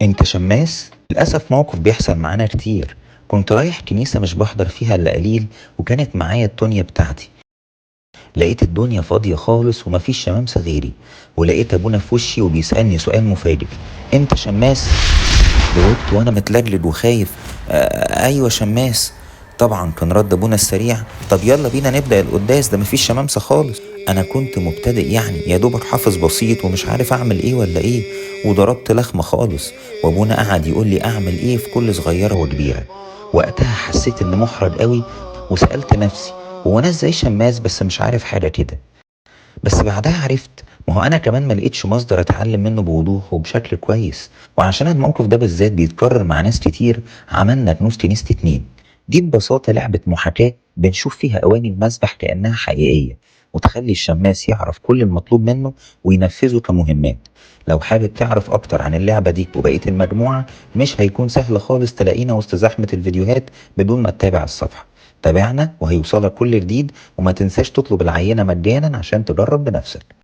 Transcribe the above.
انت شماس؟ للأسف موقف بيحصل معانا كتير. كنت رايح كنيسة مش بحضر فيها إلا قليل، وكانت معايا التونية بتاعتي. لقيت الدنيا فاضية خالص ومفيش شمامسة غيري، ولقيت أبونا في وشي وبيسألني سؤال مفاجئ: انت شماس؟ جاوبت وانا متلجلج وخايف: ايوه شماس. طبعا كان رد ابونا السريع: طب يلا بينا نبدأ القداس، ده مفيش شمامسة خالص. انا كنت مبتدئ يعني، يا دوبك حافظ بسيط ومش عارف اعمل ايه ولا ايه، وضربت لخمة خالص. وابونا قعد يقول لي اعمل ايه في كل صغيرة وكبيرة. وقتها حسيت اني محرج قوي، وسألت نفسي: هو انا ازاي شماس بس مش عارف حاجة كده؟ بس بعدها عرفت، ما هو انا كمان ما لقيتش مصدر اتعلم منه بوضوح وبشكل كويس. وعشان الموقف ده بالذات بيتكرر مع ناس كتير، عملنا كنوز كنيسة اتنين. دي ببساطة لعبة محاكاة بنشوف فيها أواني المسبح كأنها حقيقية، وتخلي الشماس يعرف كل المطلوب منه وينفذه كمهمات. لو حابب تعرف أكتر عن اللعبة دي وبقية المجموعة، مش هيكون سهل خالص تلاقينا وسط زحمة الفيديوهات بدون ما تتابع الصفحة. تابعنا وهيوصلك كل جديد، وما تنساش تطلب العينة مجانا عشان تجرب بنفسك.